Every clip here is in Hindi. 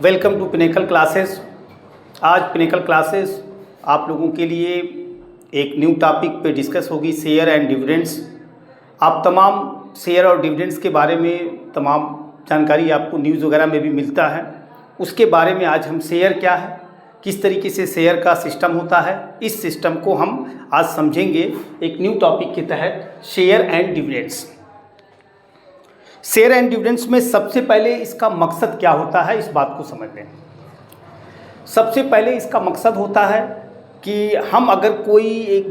Welcome to pinnacle classes. आज पिनेकल क्लासेस आप लोगों के लिए एक न्यू टॉपिक पे डिस्कस होगी, शेयर एंड डिविडेंड्स। आप तमाम शेयर और डिविडेंड्स के बारे में तमाम जानकारी आपको न्यूज़ वगैरह में भी मिलता है। उसके बारे में आज हम शेयर क्या है, किस तरीके से शेयर का सिस्टम होता है, इस सिस्टम को हम आज समझेंगे एक न्यू टॉपिक के तहत, share and dividends. Share and dividends में सबसे पहले इसका मकसद क्या होता है, इस बात को समझ लें। सबसे पहले इसका मकसद होता है कि हम अगर कोई एक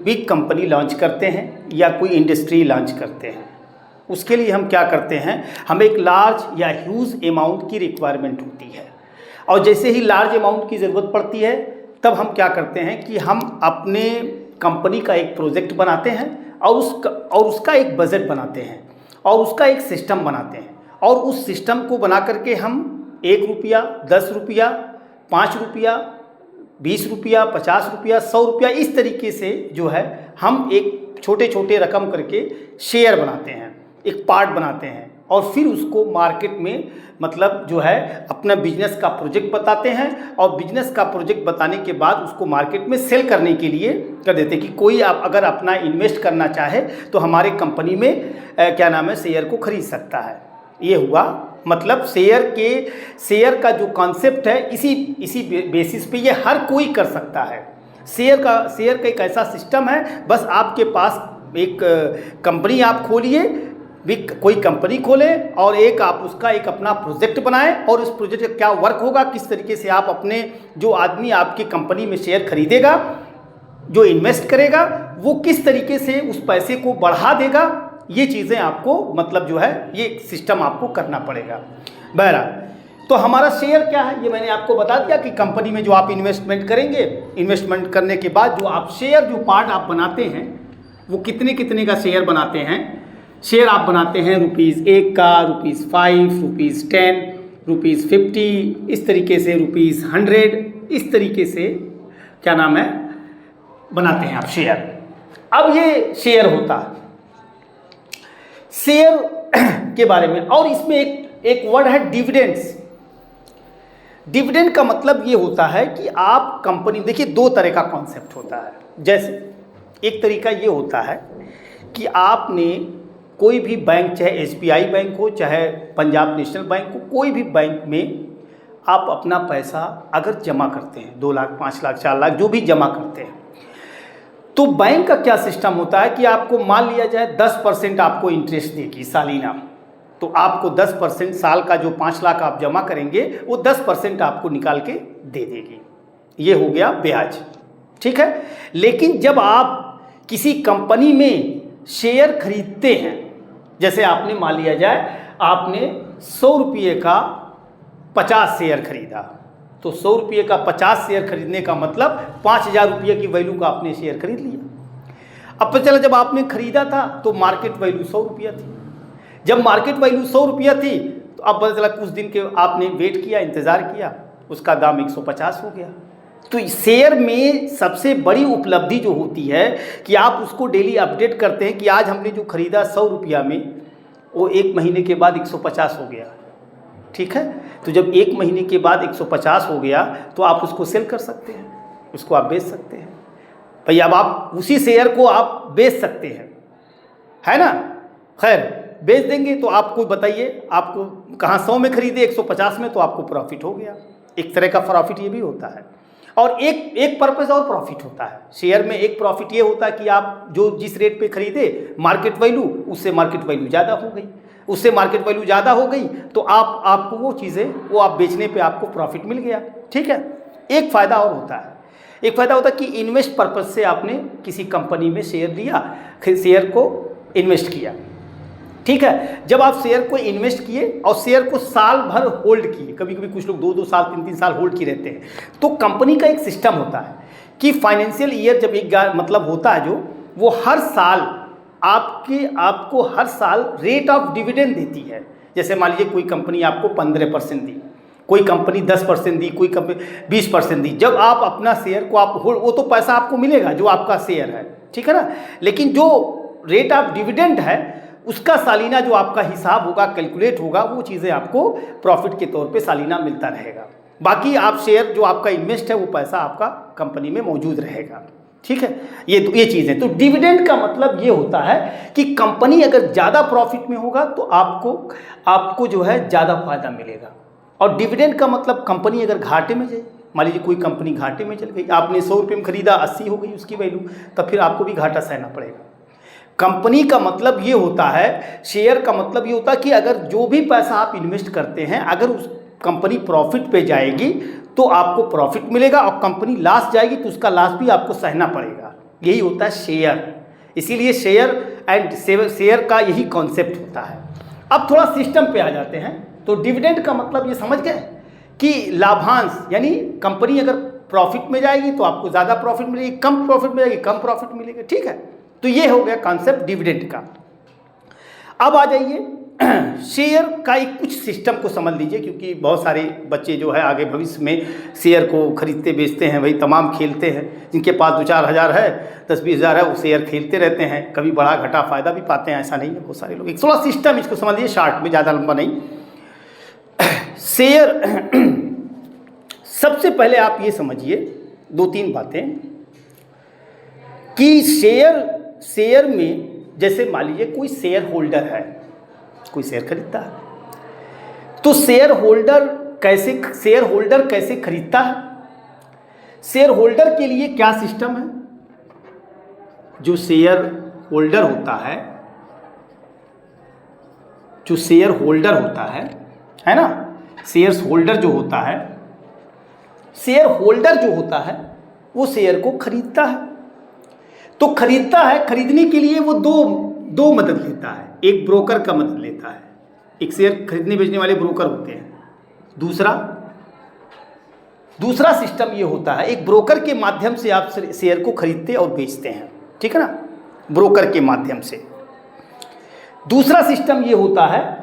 बिग कंपनी लॉन्च करते हैं या कोई इंडस्ट्री लॉन्च करते हैं, उसके लिए हम क्या करते हैं, हमें एक लार्ज या ह्यूज अमाउंट की रिक्वायरमेंट होती है। और जैसे ही लार्ज अमाउंट की ज़रूरत पड़ती है तब हम क्या करते हैं कि हम अपने कंपनी का एक प्रोजेक्ट बनाते हैं और उसका एक बजट बनाते हैं और उसका एक सिस्टम बनाते हैं। और उस सिस्टम को बना करके हम 1 रुपया, 10 रुपया, 5 रुपया, 20 रुपया, 50 रुपया, 100 रुपया, इस तरीके से जो है हम एक छोटे छोटे रकम करके शेयर बनाते हैं, एक पार्ट बनाते हैं और फिर उसको मार्केट में मतलब जो है अपना बिजनेस का प्रोजेक्ट बताते हैं। और बिजनेस का प्रोजेक्ट बताने के बाद उसको मार्केट में सेल करने के लिए कर देते हैं कि कोई आप अगर अपना इन्वेस्ट करना चाहे तो हमारे कंपनी में शेयर को खरीद सकता है। ये हुआ मतलब शेयर का जो कॉन्सेप्ट है, इसी बेसिस पे ये हर कोई कर सकता है। शेयर का एक ऐसा सिस्टम है, बस आपके पास एक कंपनी आप खोलिए, कोई कंपनी खोलें और आप उसका एक अपना प्रोजेक्ट बनाएं और उस प्रोजेक्ट का क्या वर्क होगा, किस तरीके से आप अपने जो आदमी आपकी कंपनी में शेयर खरीदेगा, जो इन्वेस्ट करेगा, वो किस तरीके से उस पैसे को बढ़ा देगा, ये चीज़ें आपको मतलब जो है ये सिस्टम आपको करना पड़ेगा। बहरहाल तो हमारा शेयर क्या है ये मैंने आपको बता दिया कि कंपनी में जो आप इन्वेस्टमेंट करेंगे, इन्वेस्टमेंट करने के बाद जो आप शेयर जो पार्ट आप बनाते हैं वो कितने का शेयर बनाते हैं। शेयर आप बनाते हैं ₹1 का, ₹5, ₹10, ₹50, इस तरीके से ₹100, इस तरीके से बनाते हैं आप शेयर। अब ये शेयर होता है शेयर के बारे में। और इसमें एक वर्ड है डिविडेंड्स। डिविडेंड का मतलब ये होता है कि आप कंपनी, देखिए 2 तरह का कॉन्सेप्ट होता है। जैसे एक तरीका ये होता है कि आपने कोई भी बैंक, चाहे SBI बैंक हो, चाहे पंजाब नेशनल बैंक हो, कोई भी बैंक में आप अपना पैसा अगर जमा करते हैं, 2 लाख, 5 लाख, 4 लाख, जो भी जमा करते हैं, तो बैंक का क्या सिस्टम होता है कि आपको मान लिया जाए 10% आपको इंटरेस्ट देगी सालीना। तो आपको 10% साल का जो 5 लाख आप जमा करेंगे वो 10% आपको निकाल के दे देगी। ये हो गया ब्याज, ठीक है। लेकिन जब आप किसी कंपनी में शेयर खरीदते हैं, जैसे आपने मान लिया जाए आपने 100 रुपये का 50 शेयर खरीदा, तो 100 रुपये का 50 शेयर खरीदने का मतलब 5000 रुपये की वैल्यू का आपने शेयर खरीद लिया। अब पता चला जब आपने खरीदा था तो मार्केट वैल्यू 100 रुपया थी। जब मार्केट वैल्यू 100 रुपया थी तो अब पता चला कुछ दिन के आपने वेट किया, इंतज़ार किया, उसका दाम 150 हो गया। तो शेयर में सबसे बड़ी उपलब्धि जो होती है कि आप उसको डेली अपडेट करते हैं कि आज हमने जो खरीदा 100 रुपया में, वो 1 महीने के बाद 150 हो गया, ठीक है। तो जब 1 महीने के बाद 150 हो गया तो आप उसको सेल कर सकते हैं, उसको आप बेच सकते हैं भाई। अब आप उसी शेयर को आप बेच सकते हैं, है ना। खैर बेच देंगे तो आपको बताइए, आपको कहाँ 100 में खरीदे, 150 में, तो आपको प्रॉफिट हो गया। एक तरह का प्रॉफिट ये भी होता है। और एक पर्पस और प्रॉफिट होता है शेयर में। एक प्रॉफिट ये होता है कि आप जो जिस रेट पे खरीदे मार्केट वैल्यू, उससे मार्केट वैल्यू ज़्यादा हो गई, उससे मार्केट वैल्यू ज़्यादा हो गई तो आपको वो चीज़ें वो आप बेचने पे आपको प्रॉफिट मिल गया, ठीक है। एक फ़ायदा और होता है, एक फ़ायदा होता है कि इन्वेस्ट पर्पस से आपने किसी कंपनी में शेयर लिया, शेयर को इन्वेस्ट किया, ठीक है। जब आप शेयर को इन्वेस्ट किए और शेयर को साल भर होल्ड किए, कभी कभी कुछ लोग 2-2 साल, 3-3 साल होल्ड किए रहते हैं, तो कंपनी का एक सिस्टम होता है कि फाइनेंशियल ईयर जब एक मतलब होता है जो, वो हर साल आपको हर साल रेट ऑफ डिविडेंड देती है। जैसे मान लीजिए कोई कंपनी आपको 15% दी, कोई कंपनी 10% दी, कोई कंपनी 20% दी। जब आप अपना शेयर को आप होल्ड, वो तो पैसा आपको मिलेगा जो आपका शेयर है, ठीक है ना। लेकिन जो रेट ऑफ डिविडेंड है उसका सालीना जो आपका हिसाब होगा, कैलकुलेट होगा, वो चीज़ें आपको प्रॉफिट के तौर पे सालीना मिलता रहेगा। बाकी आप शेयर जो आपका इन्वेस्ट है वो पैसा आपका कंपनी में मौजूद रहेगा। ठीक है, ये चीज़ें। तो डिविडेंड का मतलब ये होता है कि कंपनी अगर ज़्यादा प्रॉफिट में होगा तो आपको जो है ज़्यादा फायदा मिलेगा। और डिविडेंड का मतलब कंपनी अगर घाटे में जाए, मान लीजिए कोई कंपनी घाटे में चल गई, आपने 100 रुपये में खरीदा, 80 हो गई उसकी वैल्यू, तब फिर आपको भी घाटा सहना पड़ेगा। कंपनी का मतलब ये होता है, शेयर का मतलब ये होता है कि अगर जो भी पैसा आप इन्वेस्ट करते हैं, अगर उस कंपनी प्रॉफिट पे जाएगी तो आपको प्रॉफिट मिलेगा, और कंपनी लॉस जाएगी तो उसका लॉस भी आपको सहना पड़ेगा। यही होता है शेयर। इसीलिए शेयर का यही कॉन्सेप्ट होता है। अब थोड़ा सिस्टम पे आ जाते हैं। तो डिविडेंड का मतलब ये समझ गए कि लाभांश, यानी कंपनी अगर प्रॉफिट में जाएगी तो आपको ज़्यादा प्रॉफिट मिलेगी, कम प्रॉफिट में जाएगी कम प्रॉफिट मिलेगा। ठीक है, तो ये हो गया कॉन्सेप्ट डिविडेंड का। अब आ जाइए शेयर का एक कुछ सिस्टम को समझ लीजिए, क्योंकि बहुत सारे बच्चे जो है आगे भविष्य में शेयर को खरीदते बेचते हैं, वही तमाम खेलते हैं। जिनके पास 2-4 हज़ार है, 10-20 हज़ार है, वो शेयर खेलते रहते हैं, कभी बड़ा घटा फायदा भी पाते हैं, ऐसा नहीं है। बहुत सारे लोग, एक थोड़ा सिस्टम इसको समझ लीजिए शार्ट में, ज़्यादा लंबा नहीं। शेयर सबसे पहले आप ये समझिए 2-3 बातें कि शेयर में, जैसे मान लीजिए कोई शेयर होल्डर है, कोई शेयर खरीदता है, तो शेयर होल्डर कैसे खरीदता है? शेयर होल्डर के लिए क्या सिस्टम है? जो शेयर होल्डर होता है, है ना, शेयर होल्डर जो होता है वो शेयर को खरीदता है। तो खरीदने के लिए वो दो मदद लेता है। एक ब्रोकर का मदद लेता है, एक शेयर खरीदने बेचने वाले ब्रोकर होते हैं। दूसरा सिस्टम ये होता है, एक ब्रोकर के माध्यम से आप शेयर को खरीदते और बेचते हैं। ठीक है ना, ब्रोकर के माध्यम से। दूसरा सिस्टम ये होता है,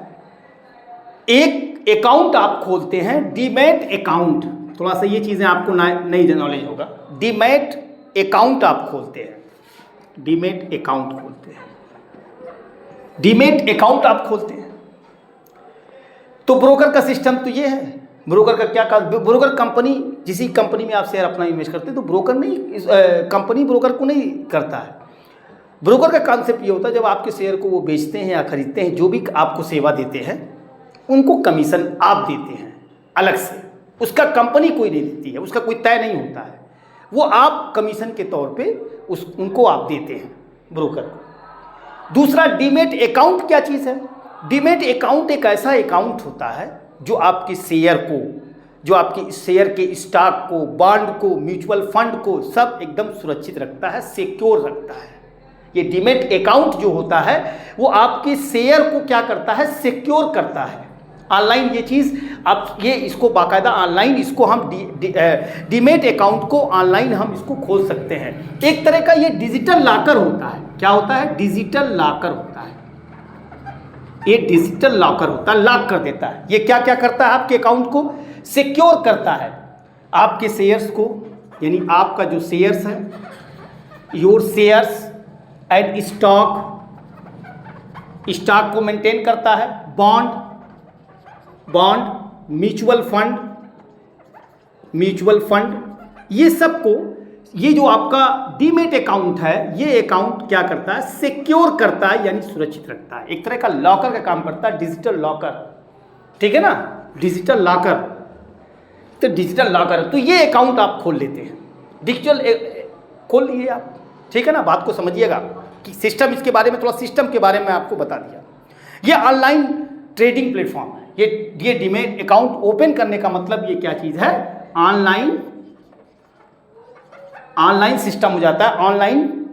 एक अकाउंट आप खोलते हैं, डीमैट अकाउंट। थोड़ा सा ये चीज़ें आपको नई नॉलेज होगा। डीमैट अकाउंट आप खोलते हैं, डीमैट अकाउंट खोलते हैं। तो ब्रोकर का सिस्टम तो ये है। ब्रोकर का क्या काम? ब्रोकर कंपनी, जिस कंपनी में आप शेयर अपना इन्वेस्ट करते हैं, तो ब्रोकर नहीं, कंपनी ब्रोकर को नहीं करता है। ब्रोकर का कॉन्सेप्ट ये होता है, जब आपके शेयर को वो बेचते हैं या खरीदते हैं, जो भी आपको सेवा देते हैं उनको कमीशन आप देते हैं अलग से। उसका कंपनी कोई नहीं देती है, उसका कोई तय नहीं होता है, वो आप कमीशन के तौर पे उनको आप देते हैं, ब्रोकर को। दूसरा, डीमैट अकाउंट क्या चीज़ है? डीमैट अकाउंट एक ऐसा अकाउंट होता है जो आपके शेयर के स्टॉक को, बॉन्ड को, म्यूचुअल फंड को सब एकदम सुरक्षित रखता है, सिक्योर रखता है। ये डीमैट अकाउंट जो होता है वो आपके शेयर को क्या करता है? सिक्योर करता है। ऑनलाइन ये चीज़ आप इसको बाकायदा ऑनलाइन इसको हम डीमैट अकाउंट को ऑनलाइन हम इसको खोल सकते हैं। एक तरह का ये डिजिटल लॉकर होता है। क्या होता है? डिजिटल लॉकर होता है। ये डिजिटल लॉकर होता है, लॉक कर देता है। ये क्या क्या करता है? आपके अकाउंट को सिक्योर करता है, आपके शेयर्स को, यानी आपका जो शेयर्स है, योर शेयर्स एंड स्टॉक को मेंटेन करता है। बॉन्ड, म्यूचुअल फंड, ये सबको, ये जो आपका डीमैट अकाउंट है, ये अकाउंट क्या करता है? सिक्योर करता है, यानी सुरक्षित रखता है। एक तरह का लॉकर का काम करता है, डिजिटल लॉकर। ठीक है ना, डिजिटल लॉकर। तो डिजिटल लॉकर, तो ये अकाउंट आप खोल लेते हैं, डिजिटल खोल लिए आप। ठीक है ना, बात को समझिएगा कि सिस्टम, इसके बारे में थोड़ा सिस्टम के बारे में आपको बता दिया। ये ऑनलाइन ट्रेडिंग प्लेटफॉर्म है। ये डीमैट अकाउंट ओपन करने का मतलब ये क्या चीज़ है? ऑनलाइन सिस्टम हो जाता है। ऑनलाइन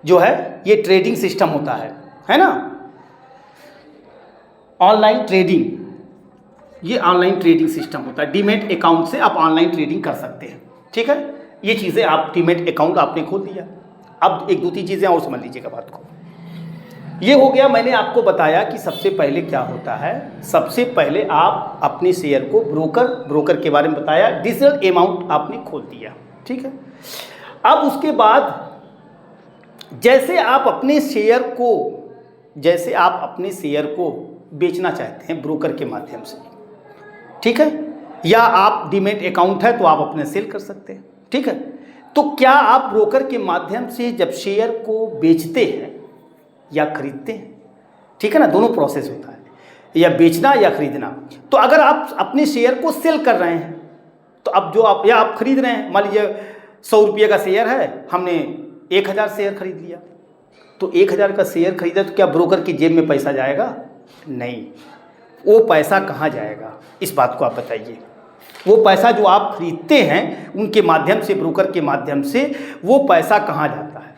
जो है ये ट्रेडिंग सिस्टम होता है ना, ऑनलाइन ट्रेडिंग, ये ऑनलाइन ट्रेडिंग सिस्टम होता है। डीमैट अकाउंट से आप ऑनलाइन ट्रेडिंग कर सकते हैं। ठीक है, ये चीज़ें आप डीमैट अकाउंट आपने खोल दिया। अब एक 2-3 चीज़ें और समझ लीजिएगा बात को। ये हो गया, मैंने आपको बताया कि सबसे पहले क्या होता है। सबसे पहले आप अपने शेयर को ब्रोकर के बारे में बताया, डिजिटल अमाउंट आपने खोल दिया। ठीक है, अब उसके बाद जैसे आप अपने शेयर को जैसे आप अपने शेयर को बेचना चाहते हैं ब्रोकर के माध्यम से, ठीक है, या आप डीमैट अकाउंट है तो आप अपने सेल कर सकते हैं, ठीक है। तो क्या आप ब्रोकर के माध्यम से जब शेयर को बेचते हैं या खरीदते हैं, ठीक है ना, दोनों प्रोसेस होता है, या बेचना या खरीदना। तो अगर आप अपने शेयर को सेल कर रहे हैं तो अब जो आप या आप खरीद रहे हैं, मान लीजिए 100 रुपये का शेयर है, हमने 1000 शेयर खरीद लिया, तो 1000 का शेयर खरीदा तो क्या ब्रोकर की जेब में पैसा जाएगा? नहीं। वो पैसा कहाँ जाएगा, इस बात को आप बताइए। वो पैसा जो आप खरीदते हैं उनके माध्यम से, ब्रोकर के माध्यम से, वो पैसा कहाँ जाता है?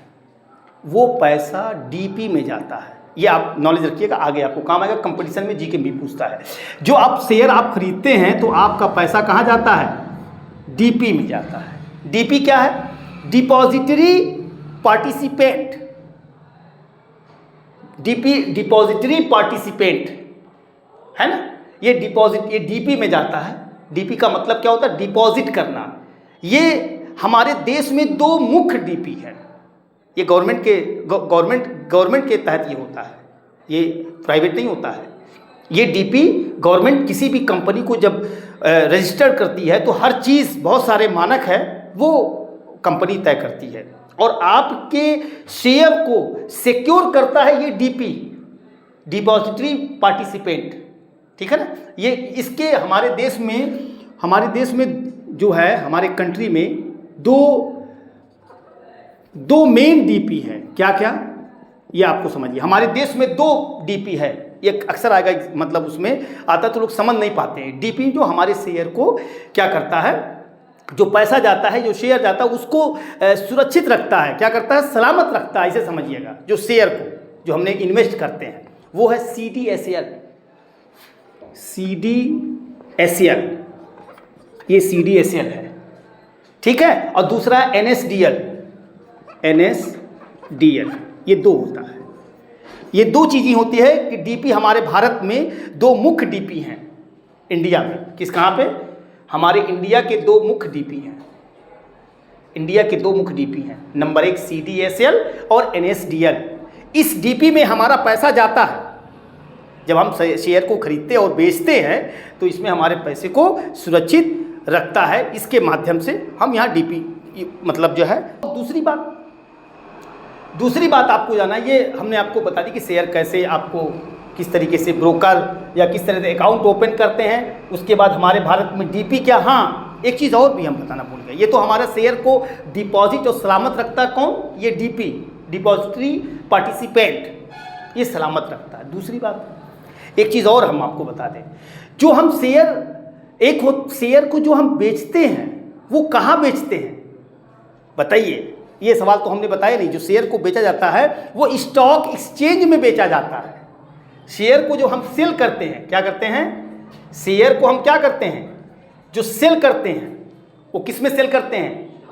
वो पैसा डीपी में जाता है। ये आप नॉलेज रखिएगा, आगे आपको काम आएगा, कंपटीशन में जीके भी पूछता है। जो आप शेयर आप खरीदते हैं तो आपका पैसा कहाँ जाता है? डीपी में जाता है। डीपी क्या है? Depository participant. DP depository participant है ना, ये डिपॉजिट, ये डीपी में जाता है। डीपी का मतलब क्या होता है? डिपॉजिट करना। ये हमारे देश में 2 मुख्य डीपी है। ये गवर्नमेंट के तहत ये होता है, ये प्राइवेट नहीं होता है। ये डीपी गवर्नमेंट किसी भी कंपनी को जब रजिस्टर करती है तो हर चीज़, बहुत सारे मानक है, वो कंपनी तय करती है और आपके शेयर को सिक्योर करता है ये डीपी, डिपॉजिटरी पार्टिसिपेंट, ठीक है ना। ये इसके हमारे देश में जो है, हमारे कंट्री में दो मेन डीपी है। क्या क्या, ये आपको समझिए। हमारे देश में 2 डीपी है, ये अक्सर आएगा, मतलब उसमें आता तो लोग समझ नहीं पाते हैं। डीपी जो हमारे शेयर को क्या करता है, जो पैसा जाता है, जो शेयर जाता है, उसको सुरक्षित रखता है। क्या करता है? सलामत रखता है, इसे समझिएगा। जो शेयर को जो हमने इन्वेस्ट करते हैं वो है CDSL। CDSL, ये CDSL है, ठीक है। और दूसरा है NSDL। ये 2 होता है। ये 2 चीज़ें होती है कि डीपी हमारे भारत में 2 मुख्य डीपी हैं इंडिया में। कहाँ पे? हमारे इंडिया के 2 मुख्य डीपी हैं। इंडिया के 2 मुख्य डीपी हैं, नंबर 1 CDSL और NSDL। इस डीपी में हमारा पैसा जाता है। जब हम शेयर को खरीदते और बेचते हैं तो इसमें हमारे पैसे को सुरक्षित रखता है। इसके माध्यम से हम यहाँ डीपी मतलब जो है। दूसरी बात आपको जाना, ये हमने आपको बता दी कि शेयर कैसे आपको, किस तरीके से ब्रोकर या किस तरह से अकाउंट ओपन करते हैं। उसके बाद हमारे भारत में डीपी क्या, हाँ एक चीज़ और भी हम बताना भूल गए। ये तो हमारा शेयर को डिपॉजिट और सलामत रखता है। कौन? ये डीपी, डिपॉजिटरी पार्टिसिपेंट, ये सलामत रखता है। दूसरी बात, एक चीज़ और हम आपको बता दें, जो हम शेयर को जो हम बेचते हैं वो कहाँ बेचते हैं बताइए? ये सवाल तो हमने बताया नहीं। जो शेयर को बेचा जाता है वो स्टॉक एक्सचेंज में बेचा जाता है। शेयर को जो हम सेल करते हैं, क्या करते हैं? शेयर को हम क्या करते हैं? जो सेल करते हैं वो किस में सेल करते हैं?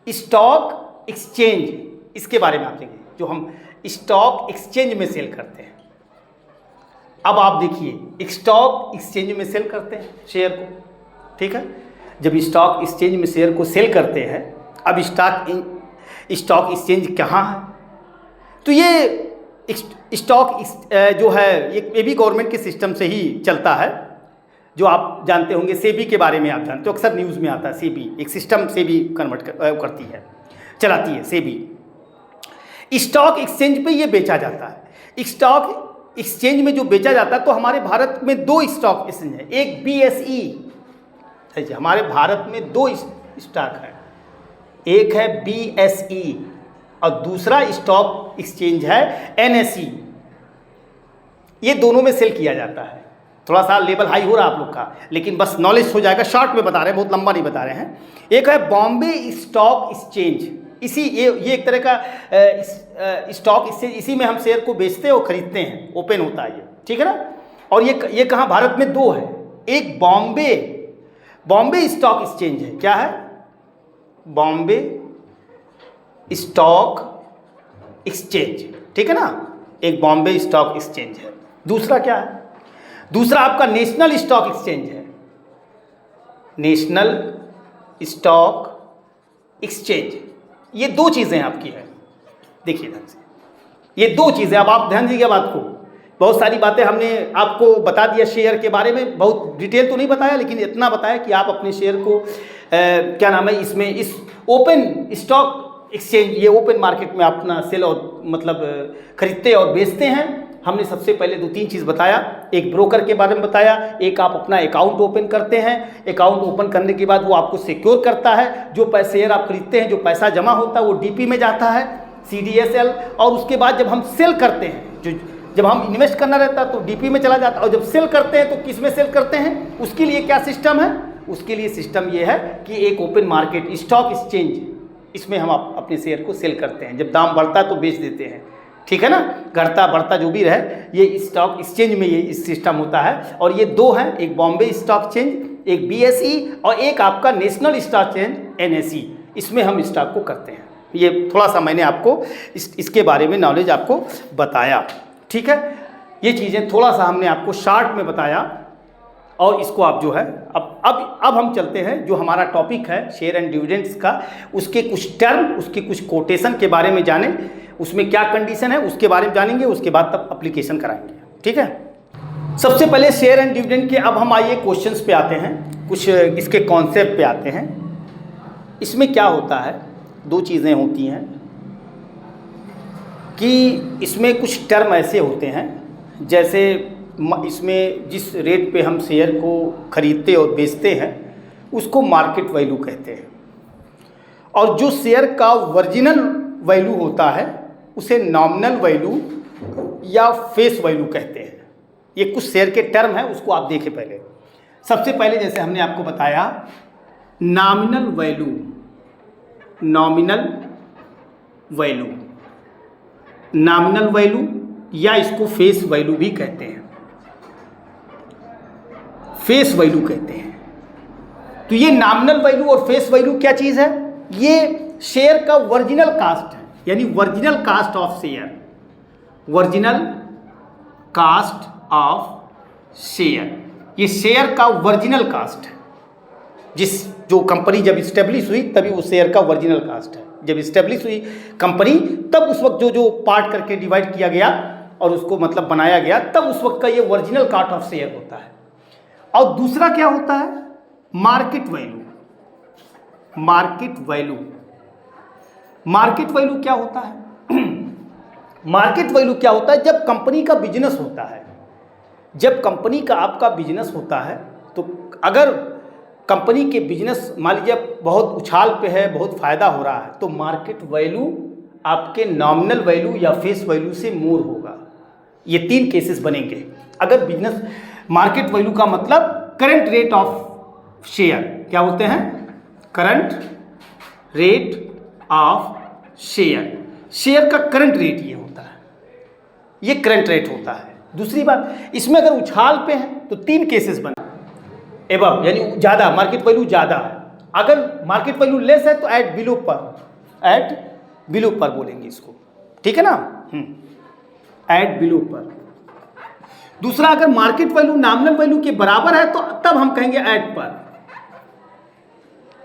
Stock exchange. इसके बारे में आप देखें, जो हम स्टॉक एक्सचेंज में सेल करते हैं। अब आप देखिए, स्टॉक एक्सचेंज में सेल करते हैं शेयर को, ठीक है। जब स्टॉक एक्सचेंज में शेयर को सेल करते हैं, अब स्टॉक एक्सचेंज कहाँ है? तो ये स्टॉक जो है ये भी गवर्नमेंट के सिस्टम से ही चलता है। जो आप जानते होंगे, सेबी के बारे में आप जानते हो, अक्सर न्यूज़ में आता है। सेबी एक सिस्टम सेबी कन्वर्ट करती है, चलाती है सेबी। स्टॉक एक्सचेंज पे ये बेचा जाता है। स्टॉक एक्सचेंज में जो बेचा जाता है, तो हमारे भारत में 2 स्टॉक एक्सचेंज है। एक BSE, हमारे भारत में 2 स्टॉक है, एक है BSE और दूसरा स्टॉक एक्सचेंज है NSE। ये दोनों में सेल किया जाता है। थोड़ा सा लेवल हाई हो रहा है आप लोग का, लेकिन बस नॉलेज हो जाएगा, शॉर्ट में बता रहे हैं, बहुत लंबा नहीं बता रहे हैं। एक है बॉम्बे स्टॉक एक्सचेंज, ये एक तरह का स्टॉक एक्सचेंज, इसी में हम शेयर को बेचते और खरीदते हैं, ओपन होता है ये, ठीक है ना। और ये कहाँ? भारत में 2 है। एक बॉम्बे स्टॉक एक्सचेंज है। क्या है? बॉम्बे स्टॉक एक्सचेंज, ठीक है ना। एक बॉम्बे स्टॉक एक्सचेंज है। दूसरा क्या है? दूसरा आपका नेशनल स्टॉक एक्सचेंज है। नेशनल स्टॉक एक्सचेंज, ये 2 चीज़ें आपकी है। देखिए ध्यान से, ये 2 चीज़ें। अब आप ध्यान दीजिए बात को, बहुत सारी बातें हमने आपको बता दिया शेयर के बारे में, बहुत डिटेल तो नहीं बताया, लेकिन इतना बताया कि आप अपने शेयर को क्या नाम है, इसमें इस ओपन स्टॉक एक्सचेंज, ये ओपन मार्केट में अपना सेल और मतलब खरीदते और बेचते हैं। हमने सबसे पहले 2-3 चीज़ बताया, एक ब्रोकर के बारे में बताया, एक आप अपना अकाउंट ओपन करते हैं, अकाउंट ओपन करने के बाद वो आपको सिक्योर करता है, जो शेयर आप खरीदते हैं जो पैसा जमा होता है वो डीपी में जाता है, CDSL, और उसके बाद जब हम सेल करते हैं, जब हम इन्वेस्ट करना रहता है तो डीपी में चला जाता है, और जब सेल करते हैं तो किस में सेल करते हैं, उसके लिए क्या सिस्टम है, उसके लिए सिस्टम ये है कि एक ओपन मार्केट स्टॉक एक्सचेंज, इसमें हम अपने शेयर को सेल करते हैं, जब दाम बढ़ता है तो बेच देते हैं, ठीक है ना, घटता बढ़ता जो भी रहे, ये स्टॉक एक्सचेंज में ये इस सिस्टम होता है। और ये 2 हैं, एक बॉम्बे स्टॉक एक्सचेंज, एक BSE, और एक आपका नेशनल स्टॉक एक्सचेंज NSE, इसमें हम स्टॉक को करते हैं। ये थोड़ा सा मैंने आपको इसके बारे में नॉलेज आपको बताया, ठीक है। ये चीज़ें थोड़ा सा हमने आपको शॉर्ट में बताया, और इसको आप जो है अब हम चलते हैं जो हमारा टॉपिक है शेयर एंड डिविडेंड्स का, उसके कुछ टर्म, उसके कुछ कोटेशन के बारे में जाने, उसमें क्या कंडीशन है उसके बारे में जानेंगे, उसके बाद तब एप्लीकेशन कराएंगे, ठीक है। सबसे पहले शेयर एंड डिविडेंड के, अब हम आइए क्वेश्चंस पे आते हैं, कुछ इसके कॉन्सेप्ट पे आते हैं। इसमें क्या होता है, 2 चीज़ें होती हैं कि इसमें कुछ टर्म ऐसे होते हैं, जैसे इसमें जिस रेट पे हम शेयर को खरीदते और बेचते हैं उसको मार्केट वैल्यू कहते हैं, और जो शेयर का ओरिजिनल वैल्यू होता है उसे नॉमिनल वैल्यू या फेस वैल्यू कहते हैं। ये कुछ शेयर के टर्म हैं, उसको आप देखें पहले। सबसे पहले जैसे हमने आपको बताया nominal value, nominal value, nominal value या इसको फेस वैल्यू भी कहते हैं, फेस वैल्यू कहते हैं। तो ये नॉमिनल वैल्यू और फेस वैल्यू क्या चीज़ है, ये शेयर का ओरिजिनल कास्ट है, यानी original cost of share, original cost of share, ये शेयर का ओरिजिनल कास्ट है। जो कंपनी जब इस्टेब्लिश हुई तभी उस शेयर का ओरिजिनल कास्ट है, जब इस्टेब्लिश हुई कंपनी तब उस वक्त जो पार्ट करके डिवाइड किया गया और उसको मतलब बनाया गया, तब उस वक्त का ये ओरिजिनल कास्ट ऑफ शेयर होता है। और दूसरा क्या होता है, market value, market value, market value क्या होता है मार्केट वैल्यू क्या होता है, जब कंपनी का बिजनेस होता है, जब कंपनी का आपका बिजनेस होता है, तो अगर कंपनी के बिजनेस मान लीजिए बहुत उछाल पे है, बहुत फ़ायदा हो रहा है, तो मार्केट वैल्यू आपके नॉमिनल वैल्यू या फेस वैल्यू से मोर होगा। ये 3 केसेस बनेंगे। अगर बिजनेस मार्केट वैल्यू का मतलब करंट रेट ऑफ शेयर, क्या होते हैं, current rate of share, share का करंट रेट ये होता है, ये करंट रेट होता है। दूसरी बात, इसमें अगर उछाल पे है तो 3 केसेस बने, एबव यानी ज़्यादा, मार्केट वैल्यू ज़्यादा है। अगर मार्केट वैल्यू लेस है तो एट बिलो पर, एट बिलो पर बोलेंगे इसको, ठीक है ना, एट बिलो पर। दूसरा, अगर मार्केट वैल्यू नॉमिनल वैल्यू के बराबर है तो तब हम कहेंगे एट पर।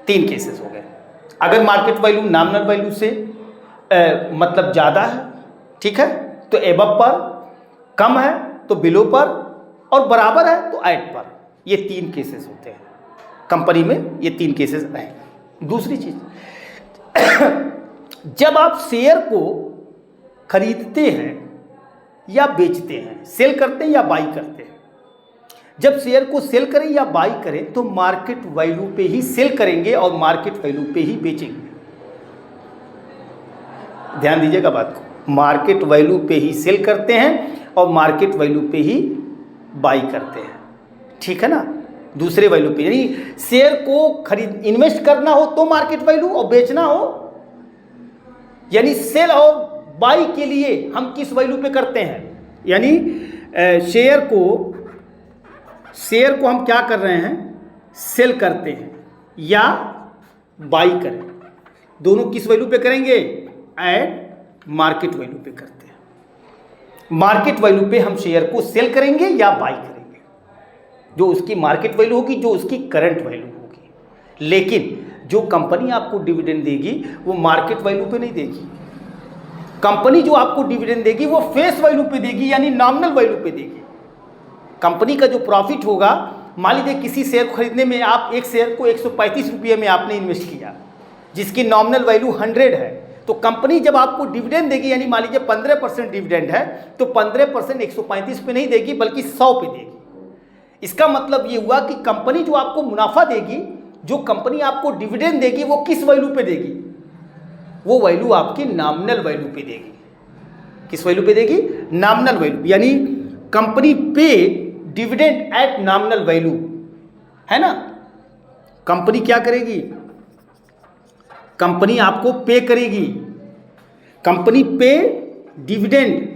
3 केसेस हो गए। अगर मार्केट वैल्यू नॉमिनल वैल्यू से मतलब ज़्यादा है, ठीक है, तो एबव पर, कम है तो बिलो पर, और बराबर है तो एट पर। ये 3 केसेस होते हैं कंपनी में, ये 3 केसेस हैं। दूसरी चीज, जब आप शेयर को खरीदते हैं या बेचते हैं, सेल करते हैं या बाई करते हैं, जब शेयर को सेल करें या बाई करें तो मार्केट वैल्यू पे ही सेल करेंगे और मार्केट वैल्यू पे ही बेचेंगे। ध्यान दीजिएगा बात को, मार्केट वैल्यू पे ही सेल करते हैं और मार्केट वैल्यू पे ही बाई करते हैं, ठीक है ना, दूसरे वैल्यू पे। यानी शेयर को खरीद इन्वेस्ट करना हो तो मार्केट वैल्यू, और बेचना हो यानी सेल और बाई के लिए हम किस वैल्यू पे करते हैं, यानी शेयर को हम क्या कर रहे हैं, सेल करते हैं या बाई करें, दोनों किस वैल्यू पे करेंगे, एट मार्केट वैल्यू पे करते हैं। मार्केट वैल्यू पे हम शेयर को सेल करेंगे या बाई करेंगे, जो उसकी मार्केट वैल्यू होगी, जो उसकी करंट वैल्यू होगी। लेकिन जो कंपनी आपको डिविडेंड देगी वो मार्केट वैल्यू पे नहीं देगी, कंपनी जो आपको डिविडेंड देगी वो फेस वैल्यू पे देगी, यानी नॉमिनल वैल्यू पे देगी। कंपनी का जो प्रॉफिट होगा, मान लीजिए किसी शेयर को खरीदने में आप एक शेयर को 135 रुपये में आपने इन्वेस्ट किया, जिसकी नॉमिनल वैल्यू 100 है, तो कंपनी जब आपको डिविडेंड देगी, यानी मान लीजिए 15% डिविडेंड है, तो 15% 135 पे नहीं देगी बल्कि 100 पे देगी। इसका मतलब ये हुआ कि कंपनी जो आपको मुनाफा देगी, जो कंपनी आपको डिविडेंड देगी, वो किस वैल्यू पे देगी? वो वैल्यू आपकी नॉमिनल वैल्यू पे देगी। किस वैल्यू पे देगी? नॉमिनल वैल्यू, यानी कंपनी पे डिविडेंड एट नॉमिनल वैल्यू, है ना। कंपनी क्या करेगी? कंपनी आपको पे करेगी। कंपनी पे डिविडेंड,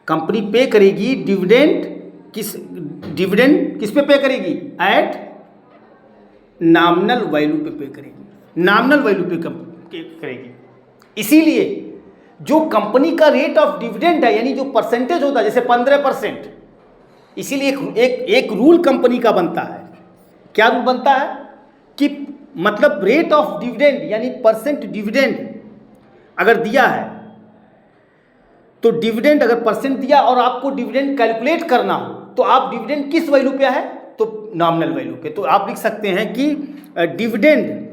कंपनी पे करेगी डिविडेंड, किस पे पे करेगी? एट नॉमिनल वैल्यू पे करेगी, नॉमिनल वैल्यू पे करेगी। इसीलिए जो कंपनी का रेट ऑफ डिविडेंड है, यानी जो परसेंटेज होता है, जैसे 15%, इसीलिए एक रूल कंपनी का बनता है। क्या रूल बनता है? कि मतलब रेट ऑफ डिविडेंड यानी परसेंट डिविडेंड अगर दिया है, तो डिविडेंड अगर परसेंट दिया और आपको डिविडेंड कैलकुलेट करना हो, तो आप डिविडेंड किस वैल्यू पे है? तो नॉमिनल वैल्यू पे। तो आप लिख सकते हैं कि डिविडेंड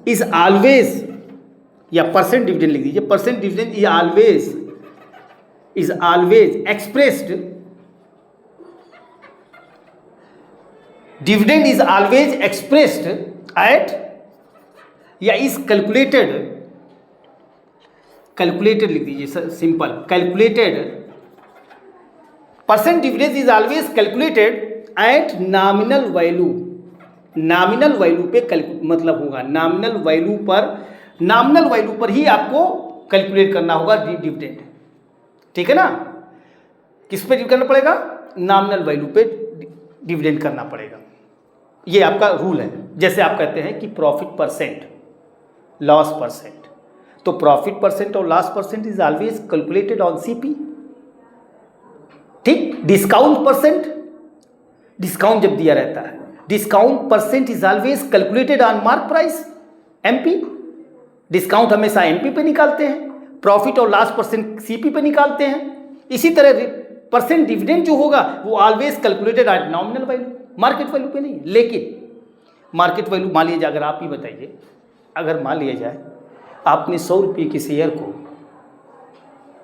इज ऑलवेज, या परसेंट डिविडेंड लिख दीजिए, percent dividend is always expressed, dividend is always expressed at, या इज कैलकुलेटेड लिख दीजिए, simple, calculated, percent dividend is always calculated at nominal value. Nominal value पे मतलब होगा नॉमिनल वैल्यू पर ही आपको कैलकुलेट करना होगा डिविडेंड, ठीक है ना। किस पे करना पड़ेगा? नॉमिनल वैल्यू पे डिविडेंड करना पड़ेगा। ये आपका रूल है। जैसे आप कहते हैं कि प्रॉफिट परसेंट, लॉस परसेंट, तो प्रॉफिट परसेंट और loss percent is always calculated on CP, ठीक। डिस्काउंट परसेंट, डिस्काउंट जब दिया रहता है, discount percent is always calculated on mark price, MP. Discount हमेशा एमपी पे निकालते हैं, प्रॉफिट और लॉस परसेंट सीपी पे निकालते हैं। इसी तरह परसेंट डिविडेंड जो होगा वो always calculated at nominal value, market value पे नहीं। लेकिन मार्केट वैल्यू मान लीजिए, अगर आप ही बताइए, अगर मान लिया जाए आपने 100 रुपये के शेयर को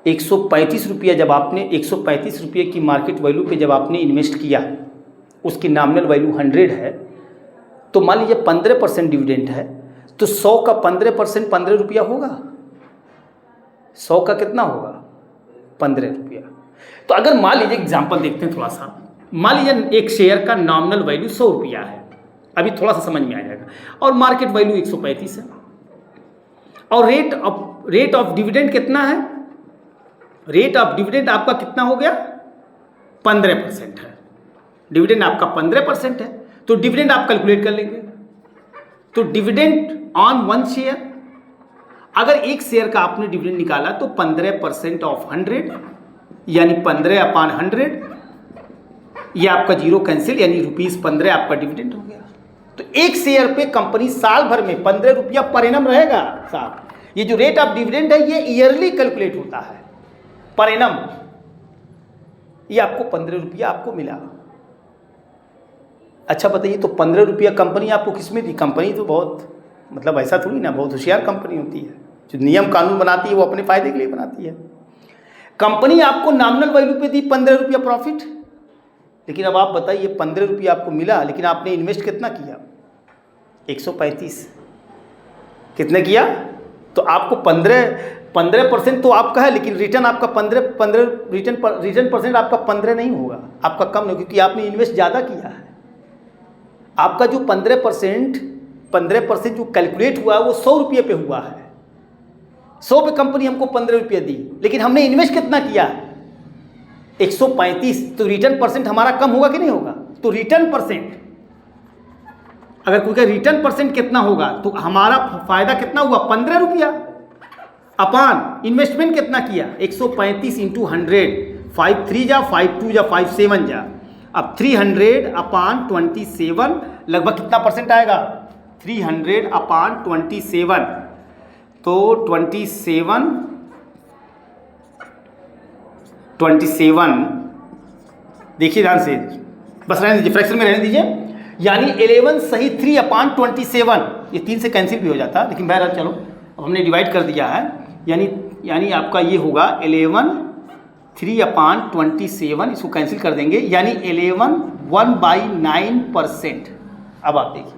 135 रुपया, जब आपने 135 रुपये की मार्केट वैल्यू पे जब आपने इन्वेस्ट किया, उसकी नॉमिनल वैल्यू 100 है, तो मान लीजिए 15% डिविडेंड है, तो 100 का 15% 15 रुपया होगा। 100 का कितना होगा? 15 रुपया। तो अगर मान लीजिए एग्जाम्पल देखते हैं थोड़ा सा, मान लीजिए एक शेयर का नॉमिनल वैल्यू 100 रुपया है, अभी थोड़ा सा समझ में आ जाएगा, और मार्केट वैल्यू 135 है, और रेट ऑफ डिविडेंड कितना है? रेट ऑफ डिविडेंड आपका कितना हो गया? 15% है। डिविडेंड आपका 15% है, तो डिविडेंड आप कैलकुलेट कर लेंगे। तो डिविडेंड ऑन 1 शेयर, अगर एक शेयर का आपने डिविडेंड निकाला तो 15% ऑफ 100, यानी 15/100, ये आपका जीरो कैंसिल, यानी ₹15 आपका डिविडेंड हो गया। तो एक शेयर पे कंपनी साल भर में 15 रुपया पर एनम रहेगा साहब। ये जो रेट ऑफ डिविडेंड है ये ईयरली कैलकुलेट होता है पर एनम। ये आपको 15 रुपया आपको मिला। अच्छा बताइए, तो 15 रुपया कंपनी आपको किस में दी? कंपनी तो बहुत मतलब ऐसा थोड़ी ना, बहुत होशियार कंपनी होती है, जो नियम कानून बनाती है वो अपने फायदे के लिए बनाती है। कंपनी आपको नॉमिनल वैल्यू पे दी 15 रुपया प्रॉफिट, लेकिन अब आप बताइए 15 रुपया आपको मिला, लेकिन आपने इन्वेस्ट कितना किया? 135। कितने किया? तो आपको 15% तो आपका है, लेकिन रिटर्न आपका 15 रिटर्न परसेंट आपका 15 नहीं होगा, आपका कम नहीं, क्योंकि आपने इन्वेस्ट ज़्यादा किया है। आपका जो 15% जो कैलकुलेट हुआ है वो 100 रुपये पे हुआ है। 100 पे कंपनी हमको 15 रुपये दी, लेकिन हमने इन्वेस्ट कितना किया? 135। तो रिटर्न परसेंट हमारा कम होगा कि नहीं होगा? तो रिटर्न परसेंट, अगर कोई कहे रिटर्न परसेंट कितना होगा, तो हमारा फायदा कितना हुआ? 15 रुपया अपान इन्वेस्टमेंट कितना किया? 135 × 100, 5 3 जा 5 2 जा 5 7 जा, अब 300/27 लगभग कितना परसेंट आएगा? 300/27 तो 27 देखिए ध्यान से, बस रहने दीजिए, फ्रैक्शन में रहने दीजिए, यानी 11 सही 3/27, ये 3 से कैंसिल भी हो जाता, लेकिन बहरहाल चलो अब हमने डिवाइड कर दिया है, यानी आपका ये होगा 11 3/27, इसको कैंसिल कर देंगे, यानी 11 1/9%। अब आप देखिए,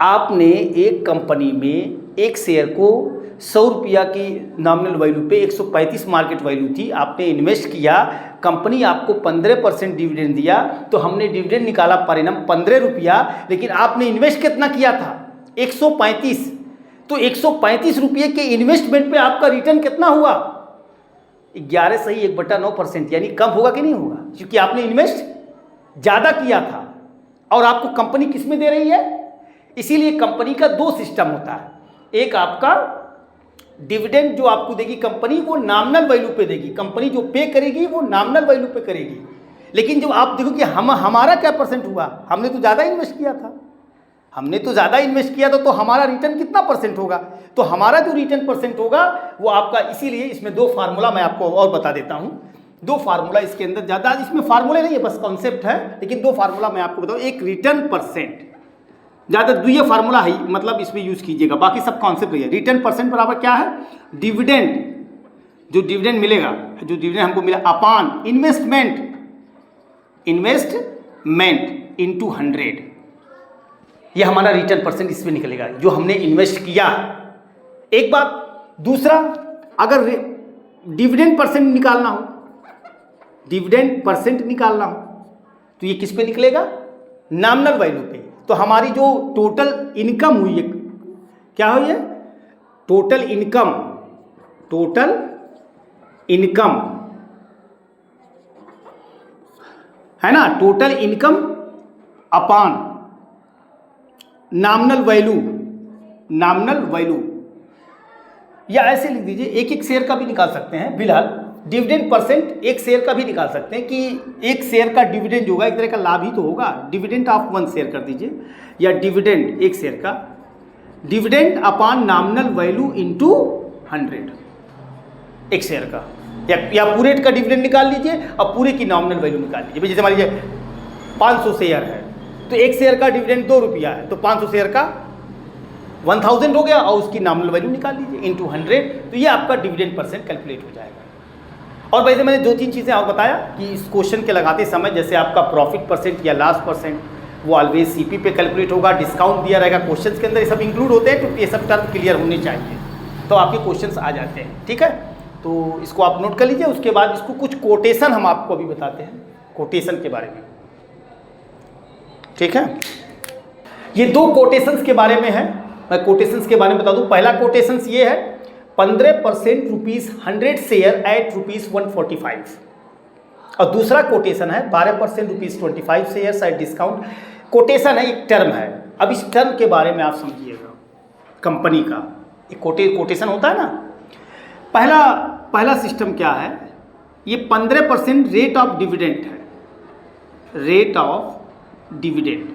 आपने एक कंपनी में एक शेयर को 100 रुपया की नॉमिनल वैल्यू पे 135 मार्केट वैल्यू थी, आपने इन्वेस्ट किया, कंपनी आपको 15% डिविडेंड दिया, तो हमने डिविडेंड निकाला पर एनम 15 रुपया, लेकिन आपने इन्वेस्ट कितना किया था? 135। तो 135 रुपये के इन्वेस्टमेंट पे आपका रिटर्न कितना हुआ? 11 सही 1/9%, यानी कम होगा कि नहीं होगा? क्योंकि आपने इन्वेस्ट ज़्यादा किया था और आपको कंपनी किस में दे रही है? इसीलिए कंपनी का 2 सिस्टम होता है, एक आपका डिविडेंड जो आपको देगी कंपनी, वो नॉमिनल वैल्यू पे देगी, कंपनी जो पे करेगी वो नॉमिनल वैल्यू पे करेगी, लेकिन जो आप देखो कि हमारा क्या परसेंट हुआ, हमने तो ज़्यादा इन्वेस्ट किया था, तो हमारा रिटर्न कितना परसेंट होगा? तो हमारा जो रिटर्न परसेंट होगा वो आपका, इसीलिए इसमें 2 फार्मूला मैं आपको और बता देता हूँ, 2 फार्मूला इसके अंदर, ज़्यादा इसमें फार्मूले नहीं है, बस कॉन्सेप्ट है, लेकिन 2 फार्मूला मैं आपको बताऊँ। एक रिटर्न परसेंट, ज़्यादा ये फार्मूला है, मतलब इसमें यूज़ कीजिएगा, बाकी सब कॉन्सेप्ट है। रिटर्न परसेंट बराबर क्या है? डिविडेंड, जो डिविडेंड मिलेगा, जो डिविडेंड हमको मिला अपान इन्वेस्टमेंट इनटू 100, ये हमारा रिटर्न परसेंट इसमें निकलेगा, जो हमने इन्वेस्ट किया। एक बात, दूसरा, अगर डिविडेंड परसेंट निकालना हो, तो ये किस पे निकलेगा? नॉमिनल वैल्यू पे। तो हमारी जो टोटल इनकम हुई है, क्या हुई है? टोटल इनकम है ना, टोटल इनकम अपान नॉमिनल वैल्यू, या ऐसे लिख दीजिए, एक शेयर का भी निकाल सकते हैं, फिलहाल डिविडेंड परसेंट एक शेयर का भी निकाल सकते हैं, कि एक शेयर का डिविडेंड होगा, एक तरह का लाभ ही तो होगा, डिविडेंड ऑफ 1 शेयर कर दीजिए, या डिविडेंड एक शेयर का, डिविडेंड अपान नॉमिनल वैल्यू इनटू 100 एक शेयर का, या पूरे का डिविडेंड निकाल लीजिए और पूरे की नॉमिनल वैल्यू निकाल लीजिए। जैसे मान लीजिए 500 शेयर है, तो एक शेयर का डिविडेंड 2 रुपया है, तो 500 शेयर का 1000 हो गया, और उसकी नॉमिनल वैल्यू निकाल लीजिए इनटू 100, तो ये आपका डिविडेंड परसेंट कैलकुलेट हो जाएगा। और वैसे मैंने 2-3 चीज़ें और बताया कि इस क्वेश्चन के लगाते समय, जैसे आपका प्रॉफिट परसेंट या लॉस परसेंट, वो ऑलवेज सीपी पे कैलकुलेट होगा, डिस्काउंट दिया रहेगा, क्वेश्चंस के अंदर ये सब इंक्लूड होते हैं, तो ये सब टर्म क्लियर होने चाहिए, तो आपके क्वेश्चंस आ जाते हैं। ठीक है, तो इसको आप नोट कर लीजिए। उसके बाद इसको कुछ कोटेशन हम आपको अभी बताते हैं, कोटेशन के बारे में। ठीक है, ये 2 कोटेशंस के बारे में है, मैं कोटेशंस के बारे में बता दूं। पहला कोटेशंस ये है, 15% रुपीज़ 100 शेयर एट रुपीज़ 145, और दूसरा कोटेशन है 12% rupees 25 share at discount. Quotation है, एक टर्म है। अब इस टर्म के बारे में आप समझिएगा, कंपनी का एक कोटेशन होता है ना। पहला सिस्टम क्या है, ये 15% रेट ऑफ डिविडेंड है, रेट ऑफ डिविडेंड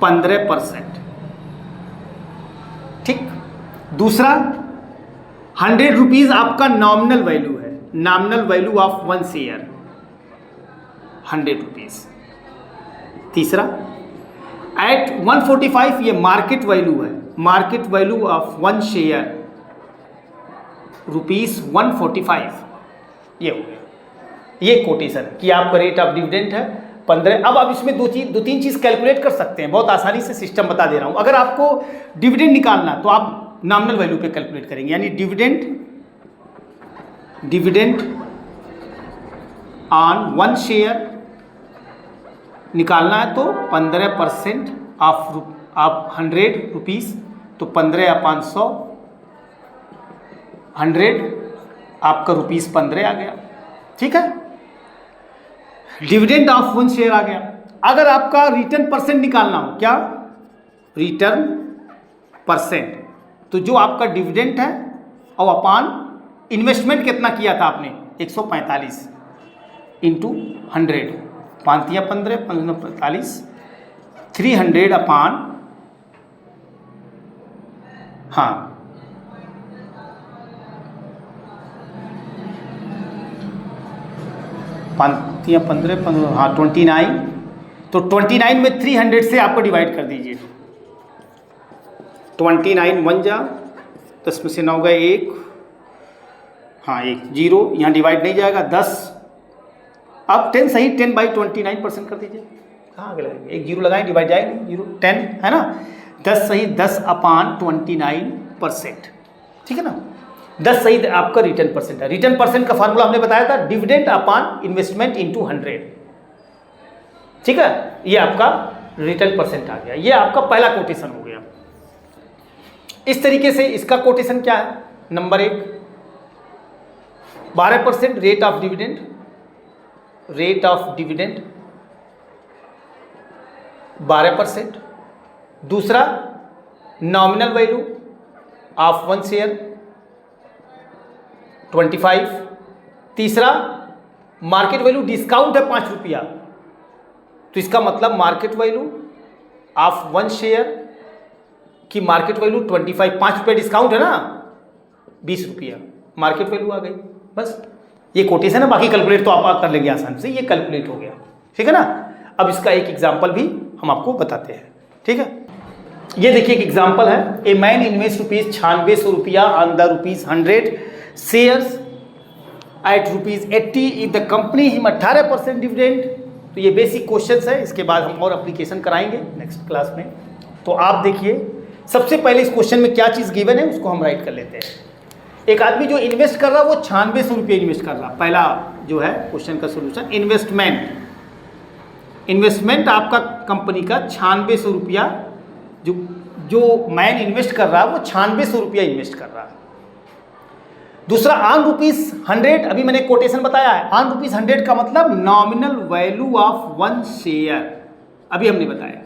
15%। ठीक, दूसरा 100 रुपीज़ आपका नॉमिनल वैल्यू है, nominal value of 1 share 100 rupees. तीसरा एट 145, ये मार्केट वैल्यू है, market value of 1 share rupees 145, ये हो गया। ये कोटेशन कि आपका रेट ऑफ डिविडेंड है 15। अब आप इसमें दो तीन चीज़ कैलकुलेट कर सकते हैं, बहुत आसानी से सिस्टम बता दे रहा हूँ। अगर आपको डिविडेंड निकालना तो आप नॉमिनल वैल्यू पे कैलकुलेट करेंगे, यानी डिविडेंड ऑन 1 शेयर निकालना है, तो 15% ऑफ 100 रुपीज़, तो 15/100, 100 आपका रुपीज़ 15 आ गया। ठीक है, डिविडेंड ऑफ 1 शेयर आ गया। अगर आपका रिटर्न परसेंट निकालना हो, क्या रिटर्न परसेंट, तो जो आपका डिविडेंड है और अपान इन्वेस्टमेंट कितना किया था आपने 145 इंटू 100, 5 15 15 45 300 अपान, हाँ 5 15 15, हाँ 29, तो 29 में 300 से आपको डिवाइड कर दीजिए। 29 1 जा, 10 में से 9 गए 1, हाँ 1 0, यहाँ डिवाइड नहीं जाएगा 10। अब 10 सही, 10/29% कर दीजिए। कहाँ आगे लगाएंगे, 1 0 लगाएं, डिवाइड जाएगा नहीं, 0 10 है ना। 10 सही, 10/29%, ठीक है ना। 10 सही आपका रिटर्न परसेंट है। रिटर्न परसेंट का फार्मूला हमने बताया था, डिविडेंड अपॉन इन्वेस्टमेंट इनटू 100, ठीक है। ये आपका रिटर्न परसेंट आ गया, ये आपका पहला कोटेशन हो गया। इस तरीके से इसका कोटेशन क्या है, number 1 12% rate of dividend, rate of dividend 12%। दूसरा नॉमिनल वैल्यू ऑफ 1 शेयर 25। तीसरा मार्केट वैल्यू, डिस्काउंट है 5 रुपया, तो इसका मतलब मार्केट वैल्यू ऑफ 1 शेयर की मार्केट वैल्यू 25, 5 रुपये डिस्काउंट है ना, 20 रुपया मार्केट वैल्यू आ गई। बस ये कोटेशन है, बाकी कैलकुलेट तो आप कर लेंगे आसान से, ये कैलकुलेट हो गया, ठीक है ना। अब इसका एक एग्जांपल भी हम आपको बताते हैं, ठीक है। ये देखिए एक एग्जांपल है, a man invest ₹9600 on the ₹100 shares at ₹80 if the company him 18% dividend. तो ये बेसिक क्वेश्चंस है, इसके बाद हम और एप्लीकेशन कराएंगे नेक्स्ट क्लास में। तो आप देखिए, सबसे पहले इस क्वेश्चन में क्या चीज़ गिवन है उसको हम राइट कर लेते हैं। एक आदमी जो इन्वेस्ट कर रहा है वो ₹9600 इन्वेस्ट कर रहा है। पहला जो है क्वेश्चन का सोल्यूशन, इन्वेस्टमेंट आपका कंपनी का ₹9600, जो मैन इन्वेस्ट कर रहा है वो ₹9600 इन्वेस्ट कर रहा है। दूसरा ऑन ₹100, अभी मैंने कोटेशन बताया है, ऑन ₹100 का मतलब नॉमिनल वैल्यू ऑफ 1 शेयर, अभी हमने बताया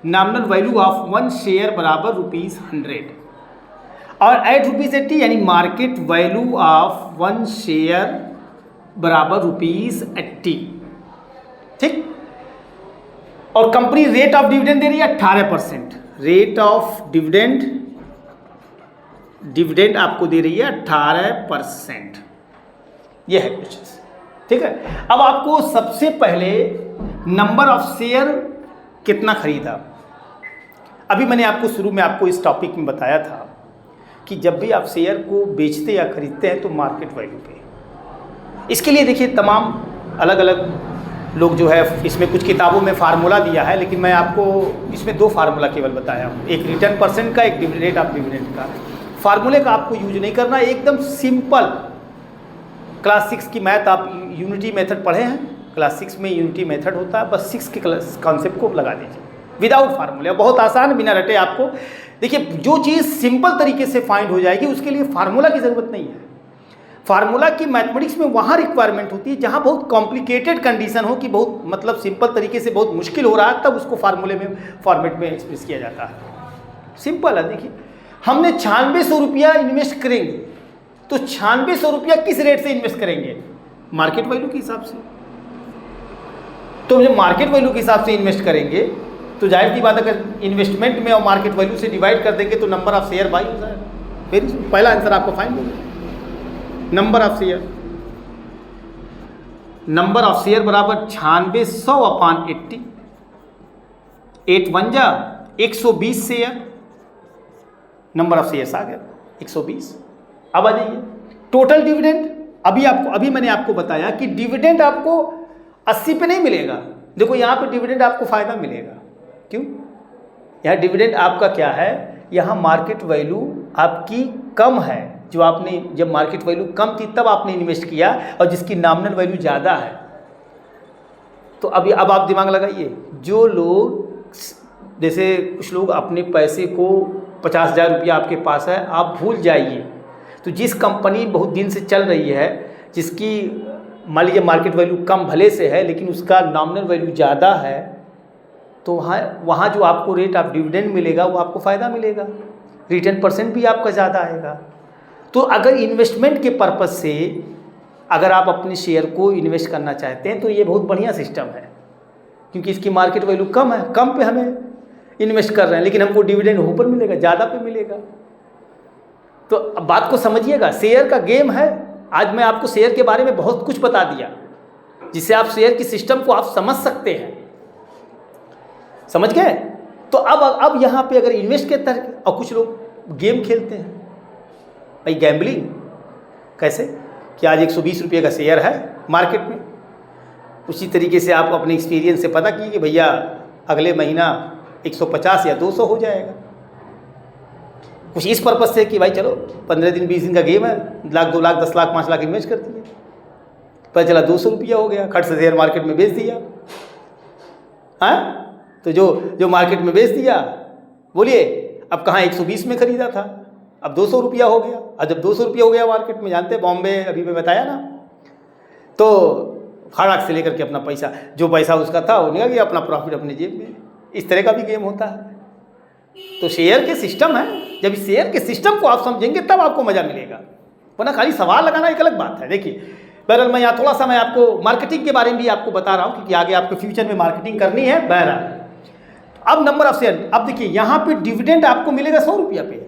नॉमिनल वैल्यू ऑफ 1 शेयर बराबर ₹100, और एट ₹80 यानी मार्केट वैल्यू ऑफ 1 शेयर बराबर ₹80, ठीक। और कंपनी रेट ऑफ डिविडेंड दे रही है 18%, रेट ऑफ डिविडेंड आपको दे रही है 18%, ये है क्वेश्चन, ठीक है। अब आपको सबसे पहले नंबर ऑफ शेयर कितना खरीदा, अभी मैंने आपको शुरू में आपको इस टॉपिक में बताया था कि जब भी आप शेयर को बेचते या खरीदते हैं तो मार्केट वैल्यू पे। इसके लिए देखिए तमाम अलग अलग लोग जो है, इसमें कुछ किताबों में फार्मूला दिया है, लेकिन मैं आपको इसमें 2 फार्मूला केवल बताया हूँ, एक रिटर्न परसेंट का, एक रेट ऑफ डिविडेंड का। फार्मूले का आपको यूज नहीं करना, एकदम सिंपल। क्लास 6 की मैथ आप यूनिटी मेथड पढ़े हैं, क्लास 6 में यूनिटी मेथड होता है, बस 6 के कॉन्सेप्ट को लगा दीजिए विदाउट फार्मूले, बहुत आसान, बिना रटे आपको। देखिए जो चीज़ सिंपल तरीके से फाइंड हो जाएगी उसके लिए फार्मूला की ज़रूरत नहीं है। फार्मूला की मैथमेटिक्स में वहाँ रिक्वायरमेंट होती है जहाँ बहुत कॉम्प्लिकेटेड कंडीशन हो, कि बहुत मतलब सिंपल तरीके से बहुत मुश्किल हो रहा है, तब उसको फार्मूले में फॉर्मेट में एक्सप्रेस किया जाता है। सिंपल है, देखिए हमने ₹9600 इन्वेस्ट करेंगे, तो ₹9600 किस रेट से इन्वेस्ट करेंगे, मार्केट वैल्यू के हिसाब से। तो जब मार्केट वैल्यू के हिसाब से इन्वेस्ट करेंगे तो जाहिर की बात है, अगर इन्वेस्टमेंट में और मार्केट वैल्यू से डिवाइड कर देंगे तो नंबर ऑफ शेयर बाई हो जाएगा। फिर पहला आंसर आपको फाइंड होगा, number of share, number of share बराबर 9600/80, 8 1 जा 120 शेयर, नंबर ऑफ शेयर्स आ गया 120। अब आ जाइए टोटल डिविडेंड। अभी मैंने आपको बताया कि डिविडेंड आपको 80 पे नहीं मिलेगा। देखो यहाँ पे डिविडेंड आपको फ़ायदा मिलेगा, क्यों, यहाँ डिविडेंड आपका क्या है, यहाँ मार्केट वैल्यू आपकी कम है, जो आपने जब मार्केट वैल्यू कम थी तब आपने इन्वेस्ट किया, और जिसकी नॉमिनल वैल्यू ज़्यादा है। तो अब आप दिमाग लगाइए, जो लोग जैसे कुछ लोग अपने पैसे को 50,000 रुपया आपके पास है, आप भूल जाइए। तो जिस कंपनी बहुत दिन से चल रही है, जिसकी मान लीजिए मार्केट वैल्यू कम भले से है लेकिन उसका नॉमिनल वैल्यू ज़्यादा है, तो वहाँ जो आपको रेट ऑफ डिविडेंड मिलेगा वो आपको फ़ायदा मिलेगा, रिटर्न परसेंट भी आपका ज़्यादा आएगा। तो अगर इन्वेस्टमेंट के पर्पज़ से अगर आप अपने शेयर को इन्वेस्ट करना चाहते हैं तो ये बहुत बढ़िया सिस्टम है। क्योंकि इसकी मार्केट वैल्यू कम है, कम पे हमें इन्वेस्ट कर रहे हैं, लेकिन हमको डिविडेंड ऊपर मिलेगा, ज़्यादा पे मिलेगा। तो अब बात को समझिएगा, शेयर का गेम है। आज मैं आपको शेयर के बारे में बहुत कुछ बता दिया, जिससे आप शेयर की सिस्टम को आप समझ सकते हैं। समझ गए? तो अब यहाँ पे अगर इन्वेस्ट करते हैं, और कुछ लोग गेम खेलते हैं भाई, गैम्बलिंग। कैसे कि आज 120 रुपये का शेयर है मार्केट में, उसी तरीके से आप अपने एक्सपीरियंस से पता कीजिए कि भैया अगले महीना 150 या 200 हो जाएगा। कुछ इस पर्पज़ से कि भाई चलो 15 दिन 20 दिन का गेम है, लाख 2 लाख 10 लाख 5 लाख इन्वेस्ट करती है, पता चला 200 रुपया हो गया, खट से शेयर मार्केट में बेच दिया। हाँ, तो जो मार्केट में बेच दिया, बोलिए अब कहाँ 120 में खरीदा था, अब 200 रुपया हो गया। और जब 200 रुपया हो गया मार्केट में, जानते हैं बॉम्बे अभी मैं बताया ना, तो फटाक से लेकर के अपना पैसा, जो पैसा उसका था वो निकल गया, अपना प्रॉफिट अपने जेब में। इस तरह का भी गेम होता है। तो शेयर के सिस्टम है, जब शेयर के सिस्टम को आप समझेंगे तब आपको मज़ा मिलेगा, वरना खाली सवाल लगाना एक अलग बात है। देखिए बहरहाल मैं यहाँ थोड़ा सा मैं आपको मार्केटिंग के बारे में भी आपको बता रहा हूँ, क्योंकि आगे आपको फ्यूचर में मार्केटिंग करनी है। बहरहाल अब नंबर ऑफ शेयर, अब देखिए यहाँ पे डिविडेंड आपको मिलेगा 100 रुपया पे।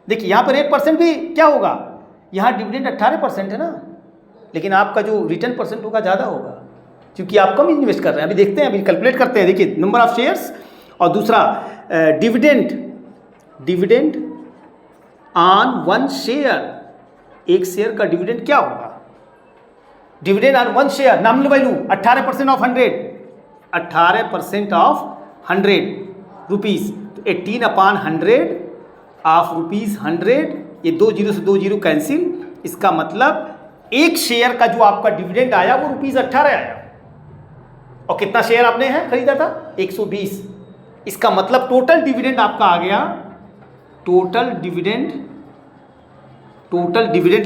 देखिए यहाँ पर 8% भी क्या होगा, यहाँ डिविडेंड 18% है ना, लेकिन आपका जो रिटर्न परसेंट होगा ज़्यादा होगा, क्योंकि आप कम इन्वेस्ट कर रहे हैं। अभी देखते हैं, अभी कैलकुलेट करते हैं। देखिए नंबर ऑफ शेयर्स और दूसरा डिविडेंड ऑन 1 शेयर, एक शेयर का डिविडेंड क्या होगा। Dividend on 1 share nominal value 18% of 100, 18% of 100 rupees, तो 18/100 ऑफ रुपीज़ 100। ये 2 जीरो से 2 जीरो कैंसिल, इसका मतलब एक शेयर का जो आपका डिविडेंड आया वो ₹18 आया। और कितना शेयर आपने है खरीदा था, 120। इसका मतलब टोटल डिविडेंड आपका आ गया, टोटल डिविडेंड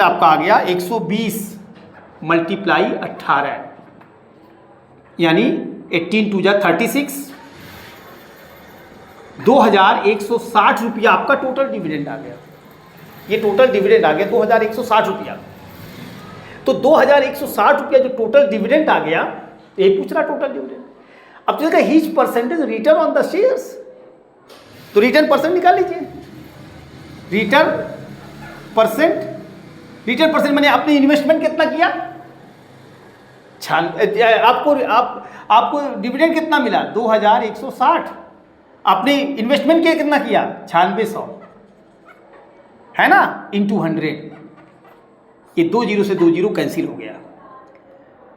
आपका आ गया 120 मल्टीप्लाई 18, यानी 18 2 जा 36, 2160 रुपया आपका टोटल डिविडेंड आ गया। ये टोटल डिविडेंड आ गया 2160 रुपया। तो 2160 रुपया जो टोटल डिविडेंड आ गया, ये पूछ रहा टोटल डिविडेंड। अब तो हीच percentage return on the shares, तो रिटर्न परसेंट निकाल लीजिए। रिटर्न परसेंट मैंने अपने इन्वेस्टमेंट कितना किया, आपको डिविडेंड कितना मिला 2160, आपने इन्वेस्टमेंट कितना किया 9600 है ना, इंटू 100। ये 2 जीरो से 2 जीरो कैंसिल हो गया,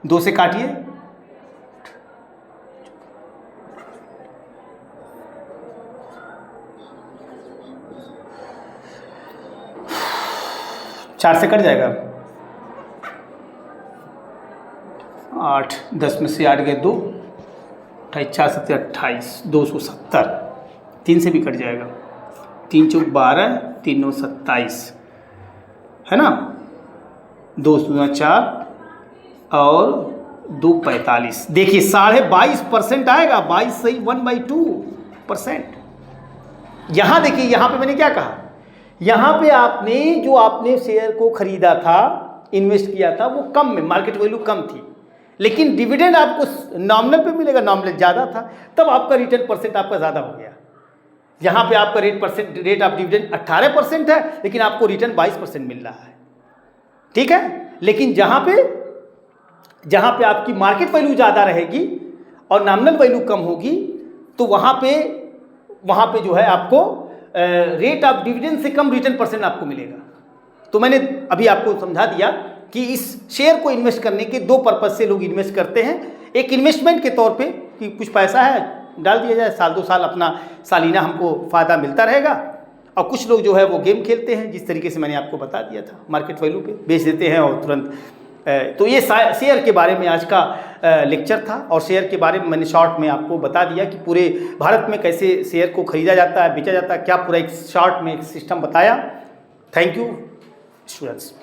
2 से काटिए, चार से कट जाएगा, 8 10 में से 8 गए 2, 28 4 7 28, 270, 3 से भी कट जाएगा, 3 चौक 12, 3 9 27 है ना, 2 दूना 4 और 2 45। देखिए 22.5% आएगा, 22 सही 1/2%। यहाँ देखिए, यहाँ पे मैंने क्या कहा, यहाँ पे आपने शेयर को खरीदा था, इन्वेस्ट किया था, वो कम में, मार्केट वैल्यू कम थी, लेकिन डिविडेंड आपको नॉमिनल पे मिलेगा, नॉमिनल ज़्यादा था, तब आपका रिटर्न परसेंट आपका ज़्यादा हो गया। यहाँ पे आपका रेट ऑफ डिविडेंड 18% है, लेकिन आपको रिटर्न 22% मिल रहा है, ठीक है। लेकिन जहाँ पे आपकी मार्केट वैल्यू ज़्यादा रहेगी और नॉमिनल वैल्यू कम होगी, तो वहाँ पे जो है आपको रेट ऑफ डिविडेंड से कम रिटर्न परसेंट आपको मिलेगा। तो मैंने अभी आपको समझा दिया कि इस शेयर को इन्वेस्ट करने के 2 पर्पज़ से लोग इन्वेस्ट करते हैं। एक इन्वेस्टमेंट के तौर पे कि कुछ पैसा है डाल दिया जाए, साल 2 साल अपना सालाना हमको फ़ायदा मिलता रहेगा, और कुछ लोग जो है वो गेम खेलते हैं, जिस तरीके से मैंने आपको बता दिया था, मार्केट वैल्यू पे बेच देते हैं और तुरंत। तो ये शेयर के बारे में आज का लेक्चर था, और शेयर के बारे में मैंने शॉर्ट में आपको बता दिया कि पूरे भारत में कैसे शेयर को ख़रीदा जाता है, बेचा जाता है, क्या पूरा एक शॉर्ट में एक सिस्टम बताया। Thank you students.